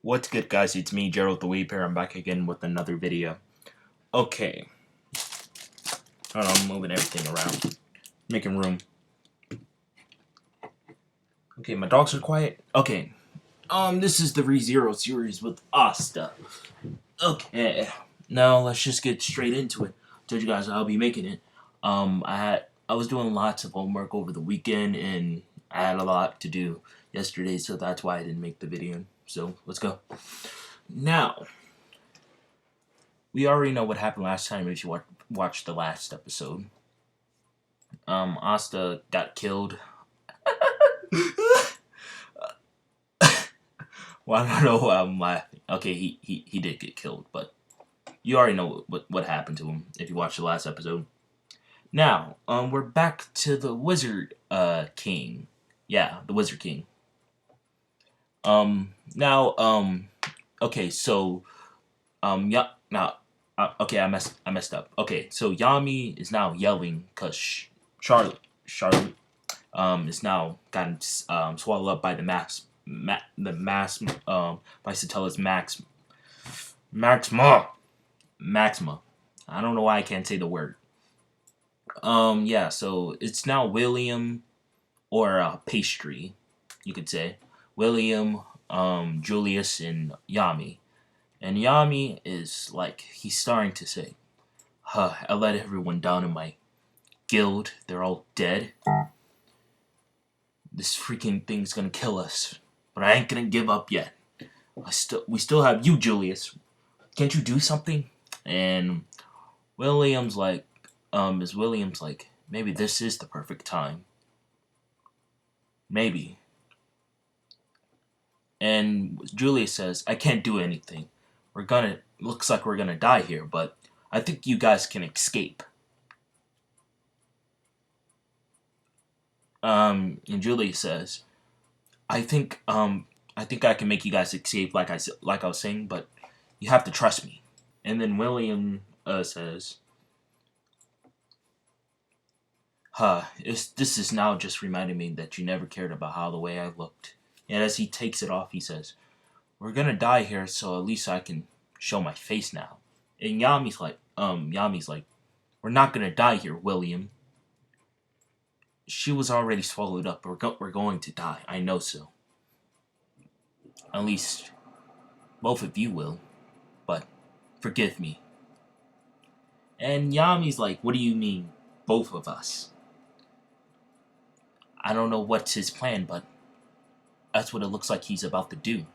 What's good, guys? It's me, Gerald the Weeper. I'm back again with another video. Okay. Hold on, I'm moving everything around. Making room. Okay, my dogs are quiet. Okay. This is the ReZero series with Asta. Okay. Now, let's just get straight into it. Told you guys I'll be making it. I was doing lots of homework over the weekend, and I had a lot to do yesterday, so that's why I didn't make the video. So, let's go. Now, we already know what happened last time if you watched the last episode. Asta got killed. Well, I don't know why I'm laughing. Okay, he did get killed, but you already know what happened to him if you watched the last episode. Now, we're back to the Wizard King. Yeah, the Wizard King. Okay, so, yeah, now, okay, I messed up. Okay, so Yami is now yelling because Charlotte, is now gotten swallowed up by the by Satella's Maxima. I don't know why I can't say the word. Yeah, so it's now William or Pastry, you could say. William, Julius, and Yami. And Yami is like, he's starting to say, I let everyone down in my guild. They're all dead. This freaking thing's gonna kill us. But I ain't gonna give up yet. We still have you, Julius. Can't you do something? And William's like, maybe this is the perfect time. Maybe. And Julius says, I can't do anything. Looks like we're gonna die here, but I think you guys can escape. And Julius says, I think I can make you guys escape like I was saying, but you have to trust me. And then William says, this is now just reminding me that you never cared about how the way I looked. And as he takes it off, he says, we're gonna die here, so at least I can show my face now. And Yami's like, we're not gonna die here, William. She was already swallowed up. We're going to die. I know so. At least, both of you will. But, forgive me. And Yami's like, what do you mean, both of us? I don't know what's his plan, but that's what it looks like he's about to do.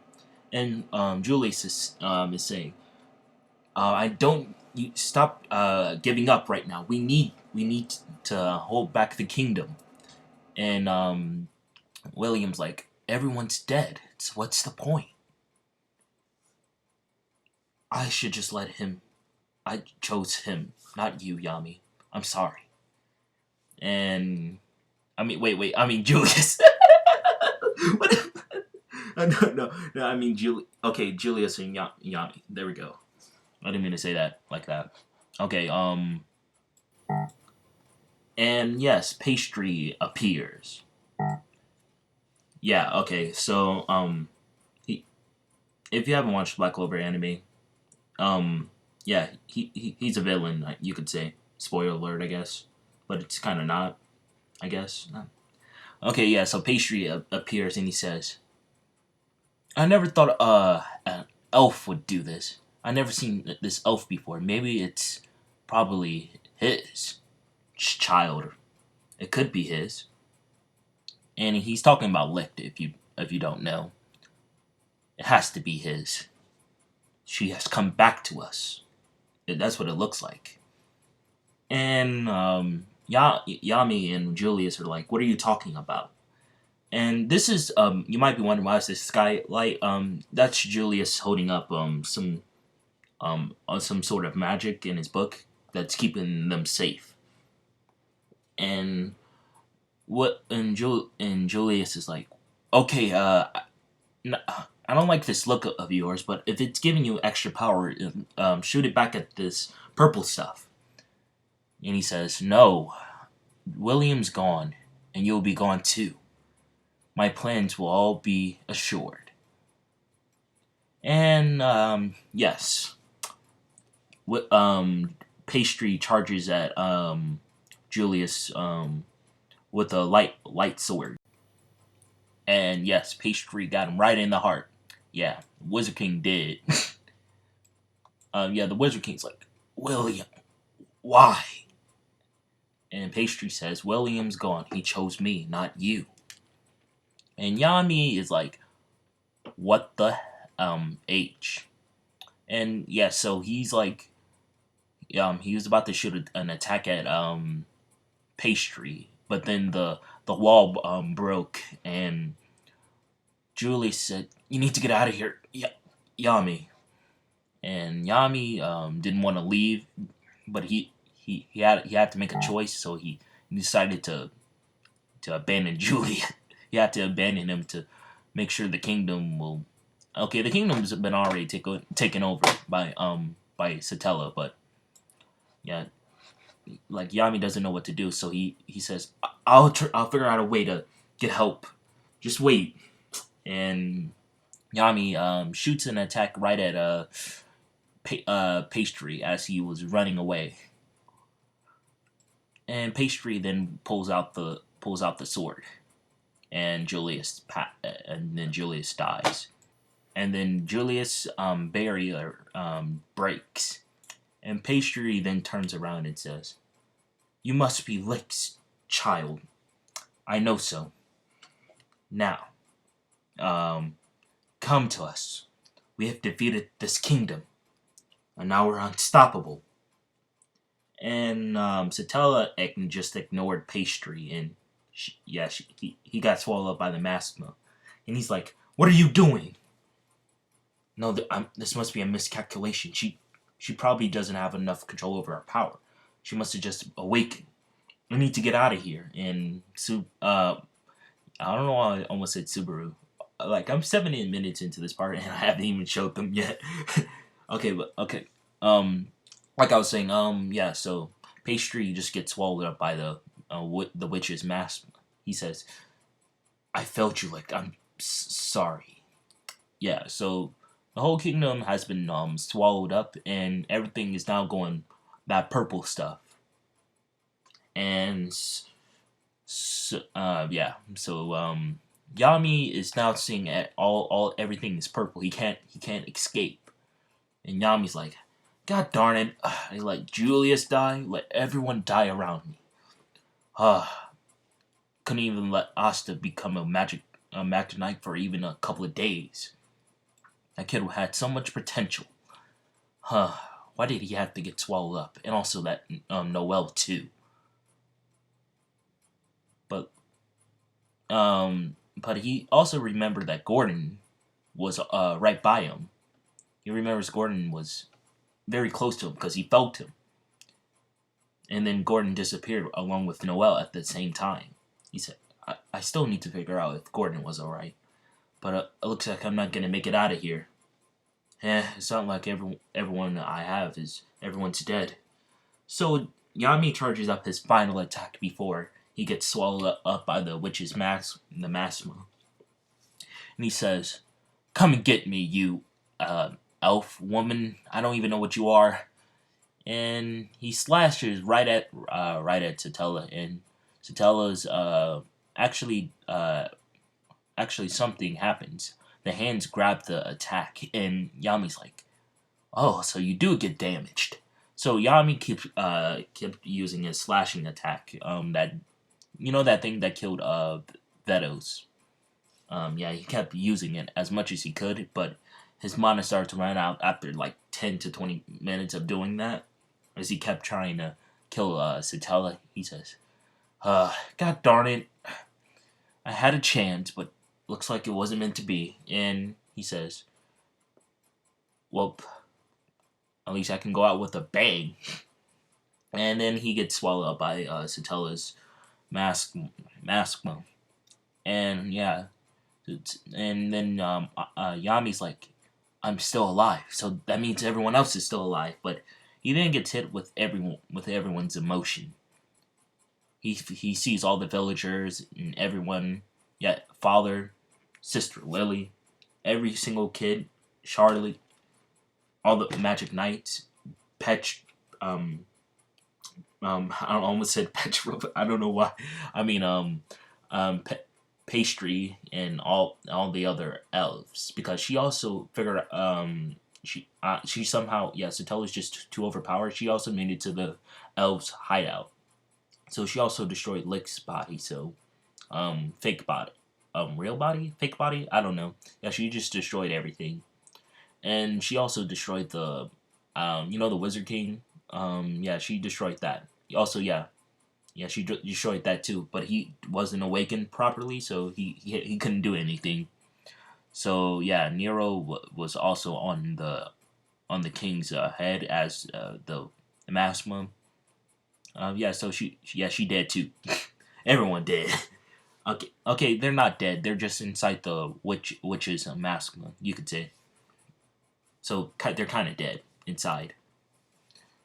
And Julius is saying, you stop giving up right now. We need to hold back the kingdom. And William's like, everyone's dead. So what's the point? I should just let him. I chose him, not you, Yami. I'm sorry. And wait. I mean Julius. What? No. I mean Julius and Yami. There we go. I didn't mean to say that like that. Okay. And yes, Pastry appears. Yeah. Okay. So if you haven't watched Black Clover anime, yeah, he's a villain, you could say. Spoiler alert, I guess, but it's kind of not, I guess. Okay, yeah. So Pastry appears and he says, "I never thought an elf would do this. I never seen this elf before. Maybe it's probably his child. It could be his." And he's talking about Licht. If you don't know, it has to be his. She has come back to us. That's what it looks like. And Yami and Julius are like, "What are you talking about?" And this is you might be wondering why is this skylight? That's Julius holding up some sort of magic in his book that's keeping them safe. And Julius is like, okay, I don't like this look of yours, but if it's giving you extra power, shoot it back at this purple stuff. And he says, no, William's gone, and you'll be gone too. My plans will all be assured. And yes, Pastry charges at Julius with a light sword, and yes, Pastry got him right in the heart. Yeah, Wizard King did. Yeah, the Wizard King's like, William, why? And Pastry says, William's gone. He chose me, not you. And Yami is like, what the H? And yeah, so he's like, he was about to shoot an attack at Pastry, but then the wall broke, and Julie said, "You need to get out of here, Yami." And Yami didn't want to leave, but he had to make a choice, so he decided to abandon Julie. He had to abandon him to make sure the kingdom will. Okay, the kingdom's been already taken over by Satella, but yeah, like Yami doesn't know what to do, so he says, I'll figure out a way to get help. Just wait." And Yami shoots an attack right at Pastry as he was running away, and Pastry then pulls out the sword, and Julius dies, and then Julius barrier breaks, and Pastry then turns around and says, "You must be Lick's child. I know so. Now, um, come to us. We have defeated this kingdom, and now we're unstoppable." And Satella just ignored Pastry, and he got swallowed up by the Maskma. And he's like, "What are you doing?" "No, this must be a miscalculation. She probably doesn't have enough control over her power. She must have just awakened. We need to get out of here." And I don't know why I almost said Subaru. Like, I'm 70 minutes into this part and I haven't even showed them yet. Okay. Like I was saying, yeah. So Pastry just gets swallowed up by the witch's mask. He says, "I felt you. Like, I'm sorry." Yeah. So the whole kingdom has been swallowed up, and everything is now going that purple stuff. And yeah. So Yami is now seeing at all everything is purple. He can't escape. And Yami's like, "God darn it! I let Julius die. Let everyone die around me. Couldn't even let Asta become a magic knight for even a couple of days. That kid had so much potential. Why did he have to get swallowed up? And also that Noelle too. But but he also remembered that Gordon was right by him. He remembers Gordon was very close to him because he felt him. And then Gordon disappeared along with Noelle at the same time. He said, I still need to figure out if Gordon was alright. But it looks like I'm not going to make it out of here. It's not like everyone I have everyone's dead." So Yami charges up his final attack before he gets swallowed up by the witch's the Masma. And he says, "Come and get me, you elf woman. I don't even know what you are." And he slashes right at Satella, and Satella's actually something happens. The hands grab the attack, and Yami's like, "Oh, so you do get damaged." So Yami kept using his slashing attack. That that thing that killed Vetos. Yeah, he kept using it as much as he could, but his mana started to run out after like 10 to 20 minutes of doing that. As he kept trying to kill Satella, he says, "God darn it. I had a chance, but looks like it wasn't meant to be." And he says, "Well, at least I can go out with a bang." And then he gets swallowed up by Satella's mask. And yeah, and then Yami's like, "I'm still alive, so that means everyone else is still alive." But he then gets hit with everyone's emotion. He sees all the villagers and everyone, yeah, father, sister Lily, every single kid. Charlotte, all the Magic Knights, Pet, I almost said Petra, but I don't know why. I mean, Pastry and all the other elves, because she also figured she somehow, yeah, Satella's just too overpowered. She also made it to the elves hideout, so she also destroyed Lick's body. So fake body, real body, fake body, I don't know. Yeah, she just destroyed everything. And she also destroyed the the Wizard King. Yeah, she destroyed that. Also, yeah, she destroyed that too. But he wasn't awakened properly, so he couldn't do anything. So yeah, Nero was also on the king's head as the Masma. Yeah, so she dead too. Everyone dead. Okay, they're not dead. They're just inside the witch's Masma, you could say. So they're kind of dead inside.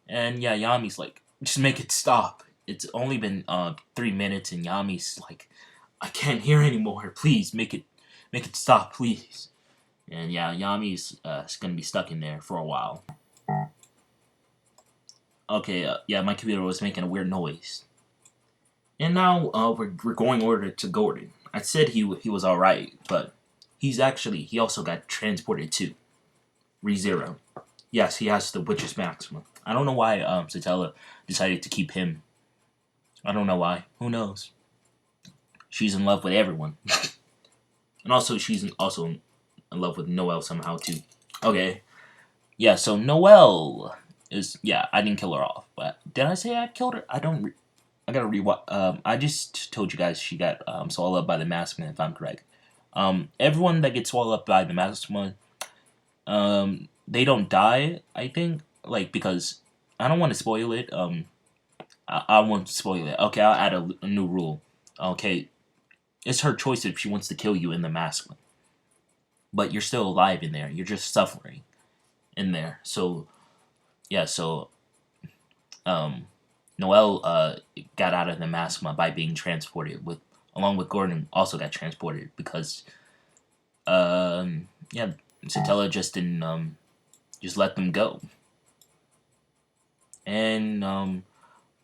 And yeah, Yami's like, just make it stop. It's only been 3 minutes, and Yami's like, I can't hear anymore. Please make it stop, please. And yeah, Yami's gonna be stuck in there for a while. Okay, yeah, my computer was making a weird noise. And now we're going over to Gordon. I said he was all right, but he also got transported too. ReZero. Yes, he has the Witch's Maximum. I don't know why Satella decided to keep him. I don't know why. Who knows? She's in love with everyone. And also, also in love with Noelle somehow, too. Okay. Yeah, so Noelle is... Yeah, I didn't kill her off. But did I say I killed her? I don't... I gotta rewatch... I just told you guys she got swallowed up by the Maskman, if I'm correct. Everyone that gets swallowed up by the Maskman, they don't die, I think. Like, because... I don't want to spoil it. I won't spoil it. Okay, I'll add a new rule. Okay, it's her choice if she wants to kill you in the mask. But you're still alive in there. You're just suffering in there. So, yeah, so, Noelle, got out of the mask by being transported along with Gordon also got transported because, yeah, Satella just didn't, just let them go. And,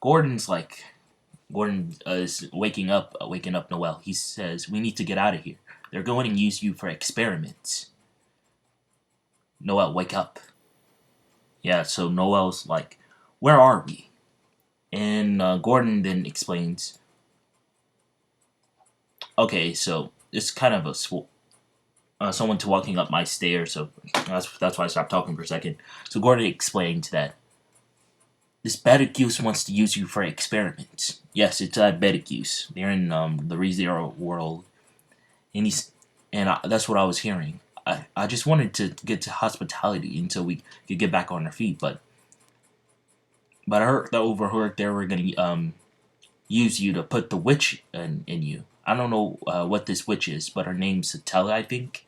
Gordon is waking up Noelle. He says, "We need to get out of here. They're going to use you for experiments." Noelle, wake up. Yeah, so Noelle's like, "Where are we?" And Gordon then explains, "Okay, so it's kind of someone to walking up my stairs, so that's why I stopped talking for a second." So Gordon explains that this Bedicuse wants to use you for experiments. Yes, it's Bedicuse. They're in the ReZero world, and that's what I was hearing. I just wanted to get to hospitality until we could get back on our feet, but I heard that overheard they were gonna use you to put the witch in you. I don't know what this witch is, but her name's Satella, I think.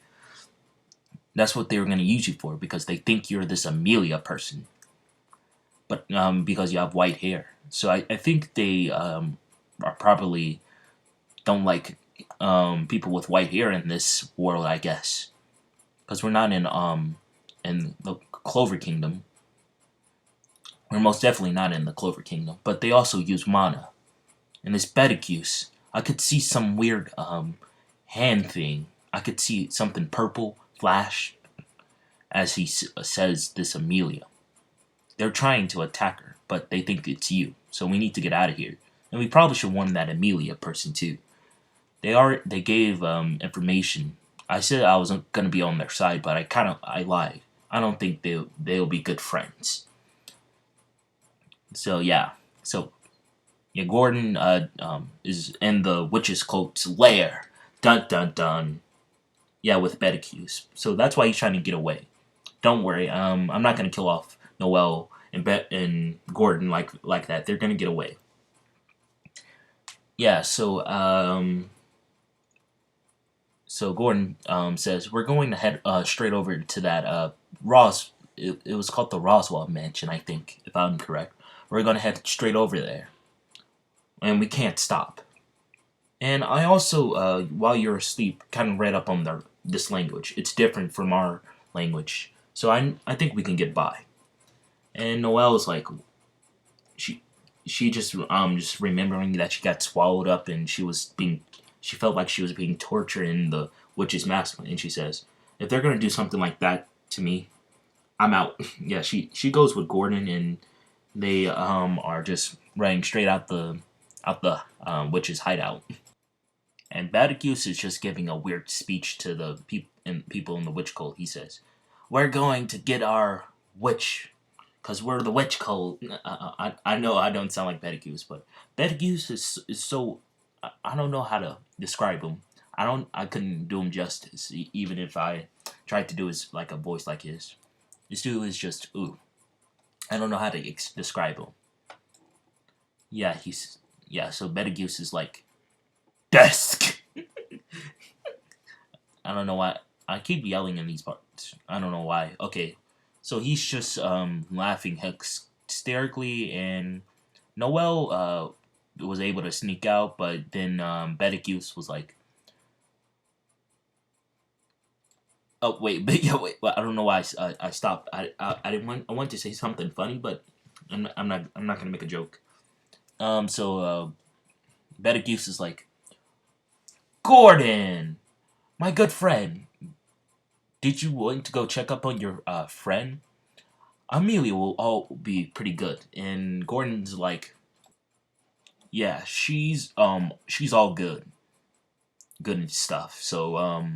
That's what they were gonna use you for because they think you're this Amelia person, but because you have white hair. So I think they are probably don't like people with white hair in this world, I guess, because we're not in the Clover Kingdom. We're most definitely not in the Clover Kingdom, but they also use mana. And this Bedicuse, I could see some weird hand thing. I could see something purple flash as he says this Amelia. They're trying to attack her, but they think it's you. So we need to get out of here. And we probably should warn that Amelia person too. They gave information. I said I was gonna be on their side, but I lied. I don't think they'll be good friends. So yeah. So yeah, Gordon is in the witch's cloak's lair. Dun dun dun. Yeah, with Bedicuse. So that's why he's trying to get away. Don't worry. I'm not gonna kill off Noelle and Gordon like that. They're gonna get away. Yeah. So Gordon says we're going to head straight over to that Ross. It was called the Roswell Mansion, I think, if I'm correct. We're gonna head straight over there, and we can't stop. And I also, while you're asleep, kind of read up on this language. It's different from our language. So I think we can get by. And Noelle is like, she she just remembering that she got swallowed up and she felt like she was being tortured in the witch's mask, and she says, if they're gonna do something like that to me, I'm out. Yeah, she goes with Gordon, and they are just running straight out the witch's hideout. And Badicus is just giving a weird speech to the people in the witch cult. He says, "We're going to get our witch, cause we're the witch cult." I know I don't sound like Badicus, but Badicus is so I don't know how to describe him. I couldn't do him justice, even if I tried to do his like a voice like his. This dude is just ooh. I don't know how to describe him. Yeah. So Badicus is like desk. I don't know why I keep yelling in these parts. I don't know why. Okay, so he's just laughing hysterically, and Noelle was able to sneak out, but then Bedicus was like, "Oh wait, but yeah, wait. Well, I don't know why I stopped. I didn't want I wanted to say something funny, but I'm not gonna make a joke. So Bedicus is like, Gordon, my good friend, did you want to go check up on your friend? Amelia will all be pretty good." And Gordon's like, "Yeah, she's all good and stuff. So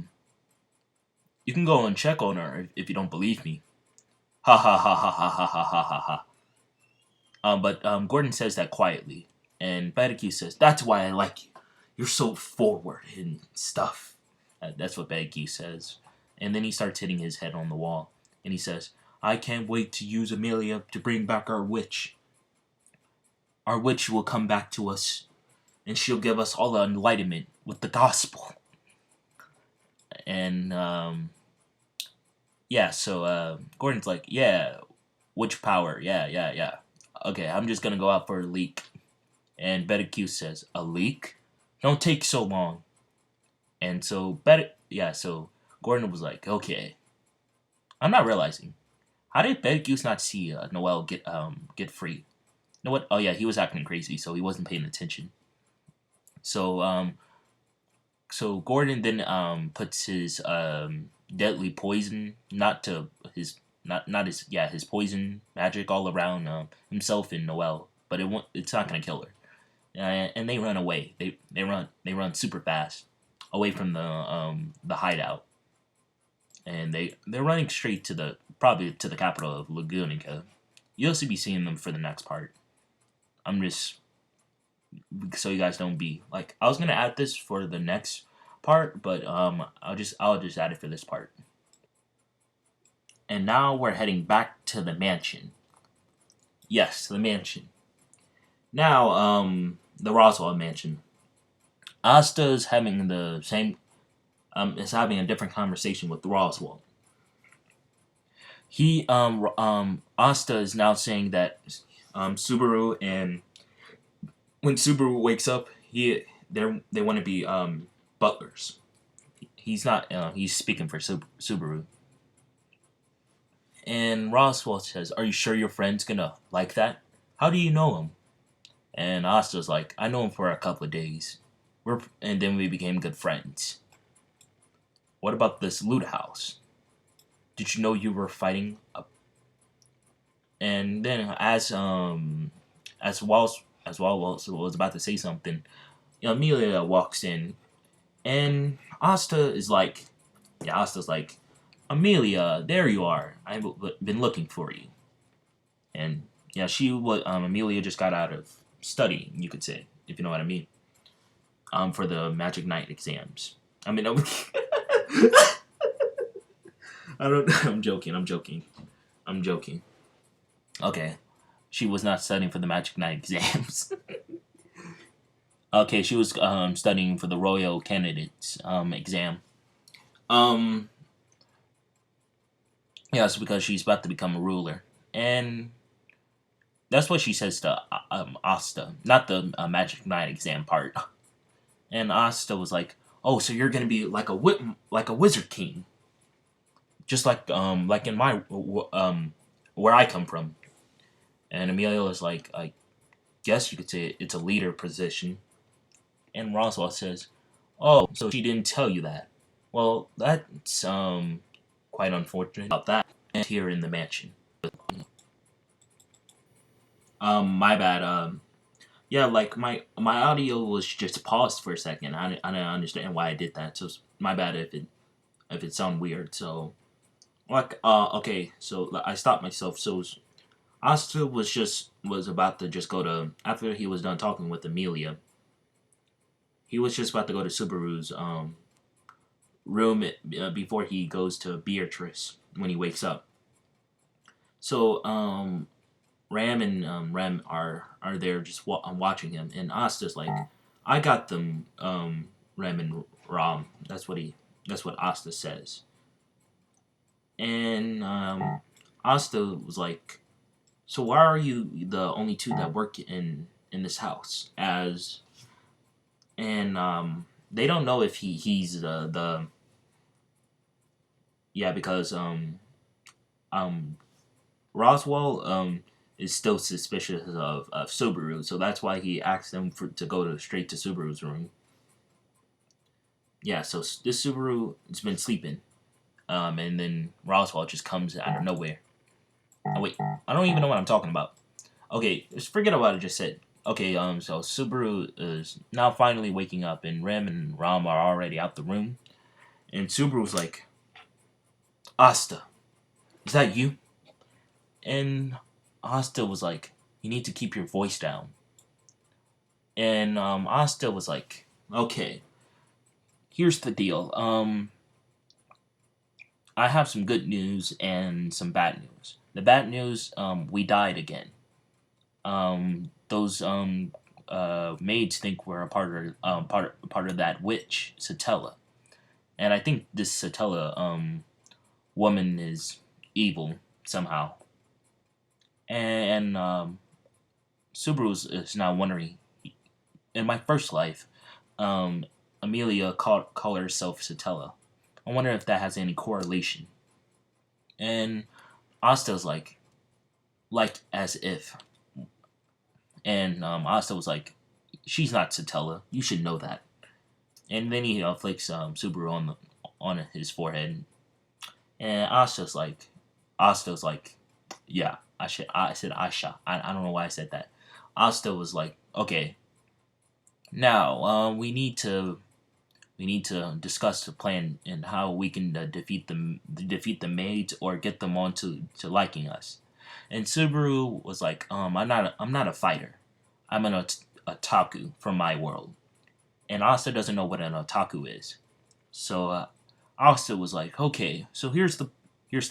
you can go and check on her if you don't believe me." Ha ha ha ha ha ha ha ha ha ha. But Gordon says that quietly, and Badicue says, "That's why I like you. You're so forward and stuff." That's what Badicue says. And then he starts hitting his head on the wall, and he says, "I can't wait to use Amelia to bring back our witch. Our witch will come back to us, and she'll give us all the enlightenment with the gospel." And yeah, so Gordon's like, "Yeah, witch power. Yeah. Okay, I'm just gonna go out for a leak." And Betty says, "A leak? Don't take so long." And so so Gordon was like, "Okay." I'm not realizing. How did Betty not see Noelle get free? You know what? Oh yeah, he was acting crazy, so he wasn't paying attention. So Gordon then puts his deadly poison, not his his poison magic all around himself and Noelle, but it's not gonna kill her. And they run away. They run super fast away from the hideout, and they're running straight to probably to the capital of Lagunica. You'll also be seeing them for the next part. I'm just so you guys don't be like, I was gonna add this for the next part, but I'll just add it for this part. And now we're heading back to the mansion. Yes, the mansion. Now, the Roswell mansion. Asta is having the same is having a different conversation with Roswell. Asta is now saying that Subaru, and when Subaru wakes up, they want to be butlers. He's not. He's speaking for Subaru. And Roswell says, "Are you sure your friend's gonna like that? How do you know him?" And Asta's like, "I know him for a couple of days. And then we became good friends. What about this loot house? Did you know you were fighting?" And then as Wall was about to say something, Amelia walks in, and Asta's like, "Amelia, there you are. I've been looking for you." And yeah, Amelia just got out of studying, you could say, if you know what I mean. For the Magic Knight exams. I mean, I don't. I'm joking. Okay, she was not studying for the Magic Knight exams. Okay, she was studying for the Royal Candidates exam. Um, yeah, it's because she's about to become a ruler, and that's what she says to Asta, not the Magic Knight exam part. And Asta was like, "Oh, so you're gonna be like a wizard king?" just like in my where I come from. And Amelia is like, I guess you could say it's a leader position. And Roswell says, "Oh, so she didn't tell you that? Well, that's quite unfortunate about that." And here in the mansion. My bad. Yeah, like my audio was just paused for a second. I didn't understand why I did that. So my bad if it sound weird. So like okay, so I stopped myself. So Asta was about to just go to after he was done talking with Amelia. He was just about to go to Subaru's room before he goes to Beatrice when he wakes up. So Ram and Rem are there just watching him, and Asta's like, "I got them, Rem and Ram." That's what Asta says, and Asta was like, "So why are you the only two that work in this house?" As and they don't know if he's the yeah because um Roswell is still suspicious of Subaru, so that's why he asked them to go straight to Subaru's room. Yeah, so this Subaru has been sleeping, and then Roswell just comes out of nowhere. Oh wait, I don't even know what I'm talking about. Okay, just forget about what I just said. Okay, so Subaru is now finally waking up, and Rem and Ram are already out the room, and Subaru's like, "Asta, is that you?" And Asta was like, "You need to keep your voice down." And Asta was like, "Okay, here's the deal. I have some good news and some bad news. The bad news, we died again. Those maids think we're a part of that witch, Satella, and I think this Satella woman is evil somehow. And Subaru is now wondering. In my first life, um, Amelia called herself Satella. I wonder if that has any correlation." And Asta's like as if. And Asta was like, "She's not Satella. You should know that." And then he flicks Subaru on his forehead. And Asta's like, "Yeah, I said Asha. I don't know why I said that." Asta was like, "Okay, now we need to discuss the plan and how we can defeat the maids or get them on to liking us." And Subaru was like, I'm not a fighter. I'm an otaku from my world." And Asta doesn't know what an otaku is. So Asta was like, "Okay, so here's the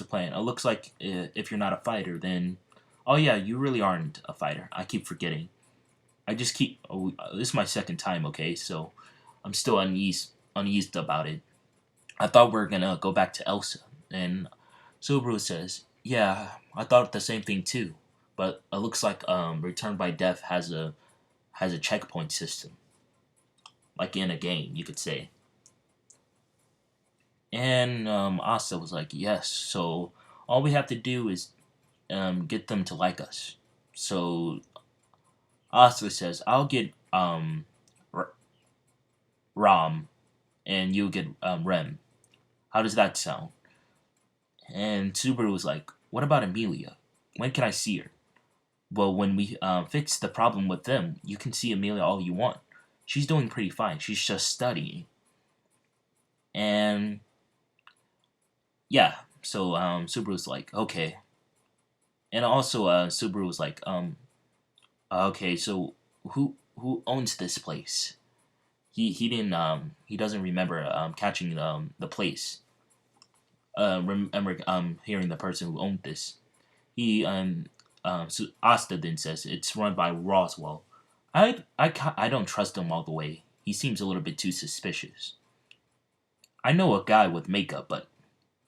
plan. It looks like if you're not a fighter, then oh yeah, you really aren't a fighter. I keep forgetting. I just keep. Oh, this is my second time. Okay, so I'm still uneased about it. I thought we are gonna go back to Elsa." And Subaru says, "Yeah, I thought the same thing too, but it looks like Return by Death has a checkpoint system, like in a game, you could say." And Asta was like, "Yes, so all we have to do is get them to like us." So Asta says, "I'll get R- Ram, and you get Rem. How does that sound?" And Subaru was like, "What about Amelia? When can I see her?" "Well, when we fix the problem with them, you can see Amelia all you want. She's doing pretty fine. She's just studying." And yeah, so Subaru's like, "Okay." And also, Subaru was like, "Okay, so who owns this place?" He doesn't remember catching the place. Remember hearing the person who owned this. He so Asta then says it's run by Roswell. I don't trust him all the way. He seems a little bit too suspicious. I know a guy with makeup, but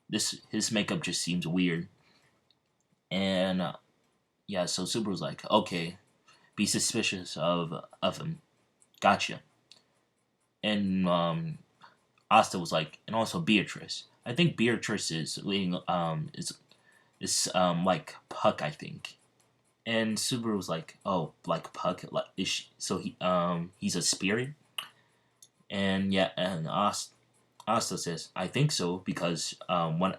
this his makeup just seems weird. And yeah, so Subaru's like, "Okay, be suspicious of him. Gotcha." And Asta was like, "And also Beatrice. I think Beatrice is leading is like Puck, I think. And Subaru was like, "Oh, like Puck, like is she, so he's a spirit?" And yeah, and Asta says, "I think so because when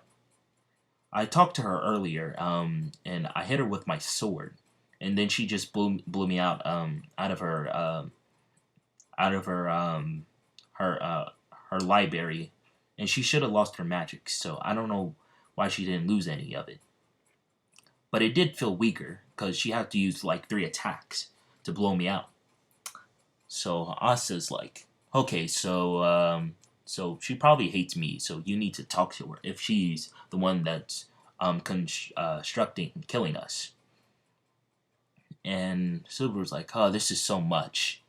I talked to her earlier, and I hit her with my sword, and then she just blew me out of her out of her her library, and she should have lost her magic. So I don't know why she didn't lose any of it, but it did feel weaker because she had to use like 3 attacks to blow me out. So Asa's like, okay, so she probably hates me. So you need to talk to her if she's the one that's constructing and killing us." And Subaru's like, "Oh, this is so much."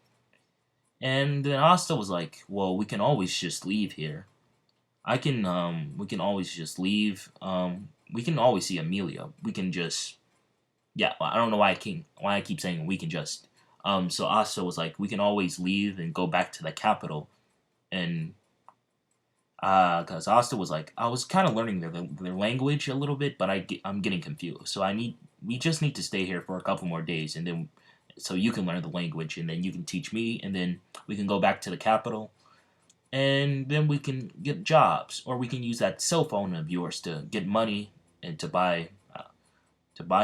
And then Asta was like, "Well, we can always just leave here. We can always just leave. We can always see Amelia. We can just, yeah. I don't know why I keep saying we can just. So Asta was like, we can always leave and go back to the capital, and because Asta was like, I was kind of learning their language a little bit, but I'm getting confused. So we just need to stay here for a couple more days, and then so you can learn the language, and then you can teach me, and then we can go back to the capital, and then we can get jobs, or we can use that cell phone of yours to get money and to buy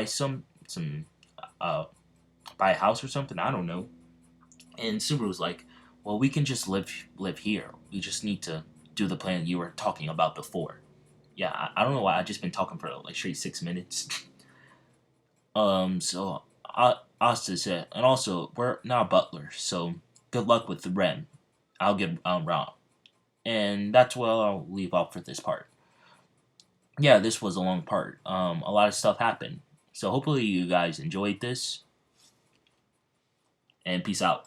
some uh buy a house or something. I don't know." And Subaru was like, "Well, we can just live here. We just need to do the plan you were talking about before." Yeah, I don't know why I just been talking for like straight 6 minutes. So Asta said, and also we're now butlers, so good luck with the rent. I'll get Rob, and that's where I'll leave off for this part. Yeah, this was a long part. A lot of stuff happened, so hopefully you guys enjoyed this, and peace out.